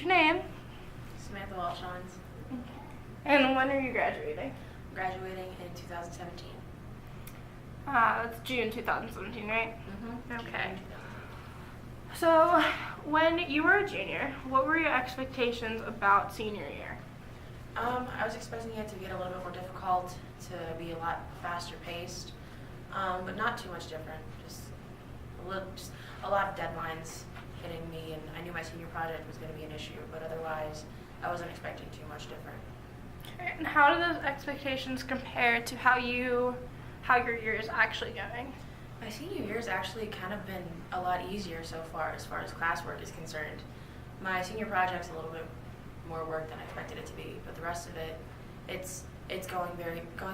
your name? Samantha Welshons. And when are you graduating? Graduating in 2017. It's June 2017, right? Mm-hmm. Okay. So, when you were a junior, what were your expectations about senior year? I was expecting it to get a little bit more difficult, to be a lot faster paced, but not too much different. Just a lot of deadlines hitting me, and I knew my senior project was going to be an issue, but otherwise, I wasn't expecting too much different. Okay. And how do those expectations compare to how your year is actually going? My senior year's actually kind of been a lot easier so far as classwork is concerned. My senior project's a little bit more work than I expected it to be, but the rest of it, it's going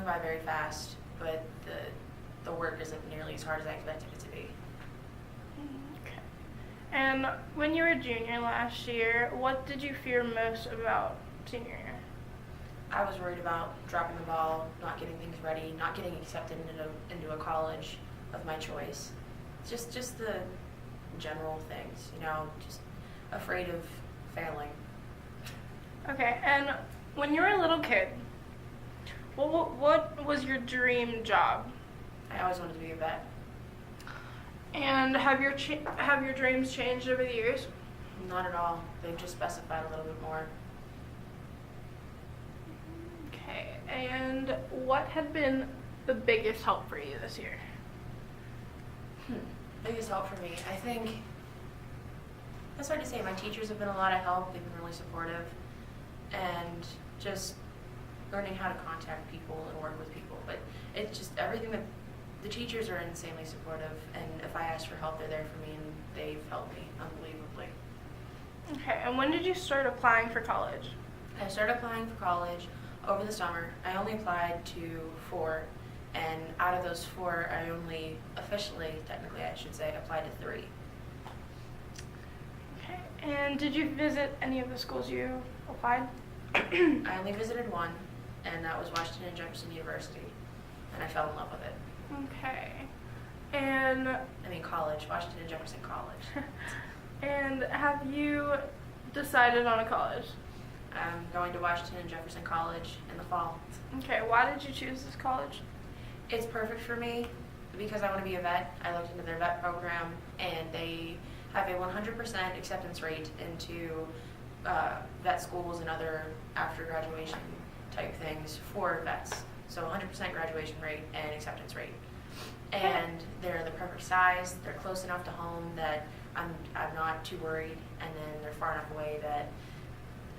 by very fast, but the work isn't nearly as hard as I expected it to be. Okay. And when you were a junior last year, what did you fear most about senior year? I was worried about dropping the ball, not getting things ready, not getting accepted into a college of my choice. Just the general things, just afraid of failing. Okay, and when you were a little kid, what was your dream job? I always wanted to be a vet. And have your dreams changed over the years? Not at all. They've just specified a little bit more. Okay, and what had been the biggest help for you this year? Biggest help for me, I think, that's hard to say. My teachers have been a lot of help. They've been really supportive, and just learning how to contact people and work with people. But it's just everything that the teachers are insanely supportive, and if I ask for help, they're there for me, and they've helped me unbelievably. Okay, and when did you start applying for college? I started applying for college over the summer. I only applied to 4, and out of those 4, I only officially, technically I should say, applied to 3. Okay, and did you visit any of the schools you applied? I only visited 1, and that was Washington and Jefferson University, and I fell in love with it. Okay, and college, Washington and Jefferson College. and have you decided on a college? I'm going to Washington and Jefferson College in the fall. Okay, why did you choose this college? It's perfect for me because I want to be a vet. I looked into their vet program, and they have a 100% acceptance rate into vet schools and other after graduation type things for vets. So 100% graduation rate and acceptance rate. And they're the perfect size. They're close enough to home that I'm not too worried, and then they're far enough away that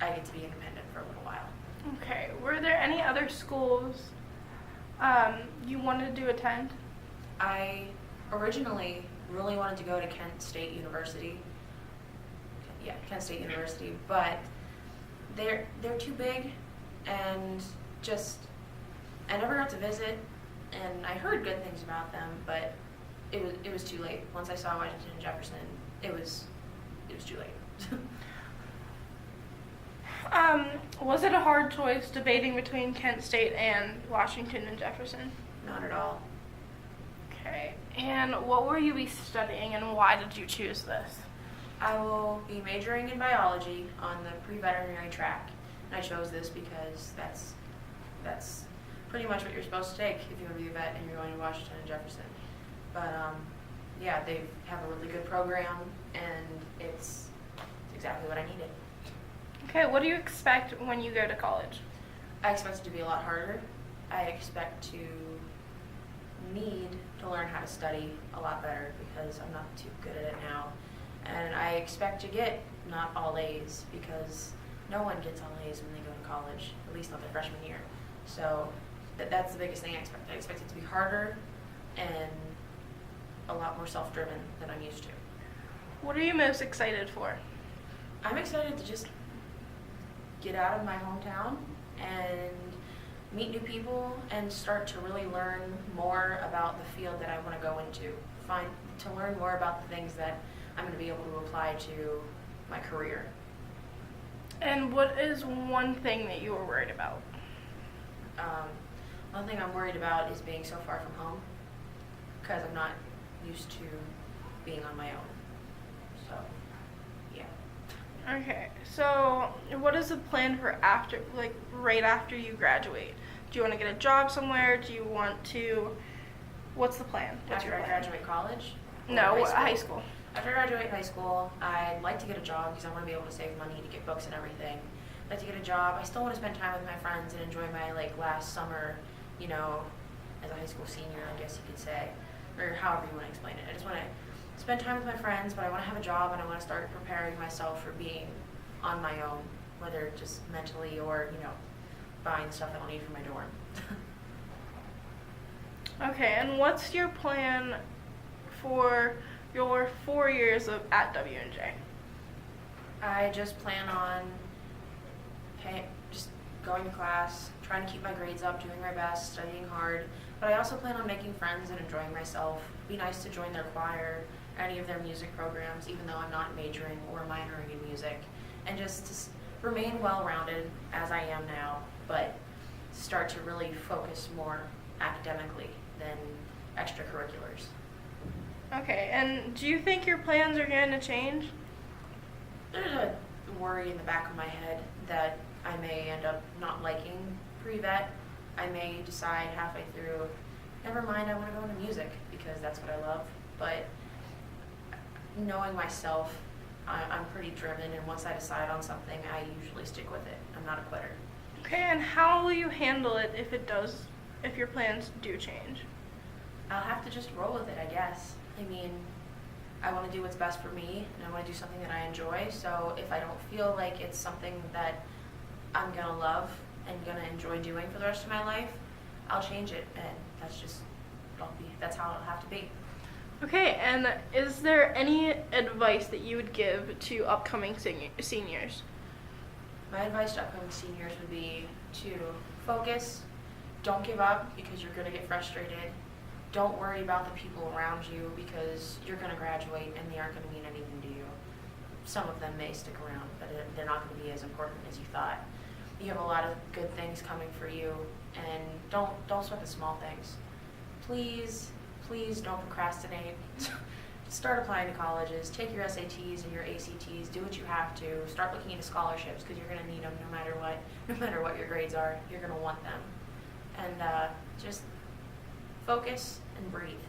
I get to be independent for a little while. Okay, were there any other schools you wanted to attend? I originally really wanted to go to Kent State University. Yeah, Kent State University, but they're too big, and just I never got to visit, and I heard good things about them, but it was too late. Once I saw Washington and Jefferson, it was too late. Was it a hard choice debating between Kent State and Washington and Jefferson? Not at all. Okay, and what will you be studying, and why did you choose this? I will be majoring in biology on the pre-veterinary track, and I chose this because that's pretty much what you're supposed to take if you want to be a vet and you're going to Washington and Jefferson. But yeah, they have a really good program, and it's exactly what I needed. Okay, what do you expect when you go to college? I expect it to be a lot harder. I expect to need to learn how to study a lot better because I'm not too good at it now. And I expect to get not all A's because no one gets all A's when they go to college, at least not their freshman year. So that's the biggest thing I expect. I expect it to be harder and a lot more self-driven than I'm used to. What are you most excited for? I'm excited to just get out of my hometown and meet new people and start to really learn more about the field that I want to go into. To learn more about the things that I'm going to be able to apply to my career. And what is one thing that you were worried about? One thing I'm worried about is being so far from home because I'm not used to being on my own. So, yeah. Okay, so what is the plan for after, like right after you graduate? Do you want to get a job somewhere? Do you want to, what's the plan? What's After your I plan? graduate college? Or No, high school. After I graduate high school, I'd like to get a job because I want to be able to save money to get books and everything. I'd like to get a job. I still want to spend time with my friends and enjoy my like last summer, you know, as a high school senior, I guess you could say, or however you want to explain it. I just want to spend time with my friends, but I want to have a job and I want to start preparing myself for being on my own, whether just mentally or, you know, buying stuff I don't need for my dorm. Okay, and what's your plan for your 4 years at W&J? I just plan on just going to class, trying to keep my grades up, doing my best, studying hard. But I also plan on making friends and enjoying myself. It'd be nice to join their choir, any of their music programs, even though I'm not majoring or minoring in music. And just to remain well-rounded as I am now, but start to really focus more academically than extracurriculars. Okay, and do you think your plans are going to change? There's a worry in the back of my head that I may end up not liking pre-vet. I may decide halfway through, never mind, I want to go into music because that's what I love. But knowing myself, I'm pretty driven, and once I decide on something, I usually stick with it. I'm not a quitter. Okay, and how will you handle it if your plans do change? I'll have to just roll with it, I guess. I mean, I want to do what's best for me, and I want to do something that I enjoy. So if I don't feel like it's something that I'm going to love and going to enjoy doing for the rest of my life, I'll change it, and that's how it'll have to be. Okay, and is there any advice that you would give to upcoming seniors? My advice to upcoming seniors would be to focus, don't give up because you're going to get frustrated. Don't worry about the people around you because you're going to graduate and they aren't going to mean anything to you. Some of them may stick around, but they're not going to be as important as you thought. You have a lot of good things coming for you, and don't sweat the small things. Please don't procrastinate. Start applying to colleges. Take your SATs and your ACTs. Do what you have to. Start looking into scholarships because you're going to need them no matter what. No matter what your grades are, you're going to want them. And just focus and breathe.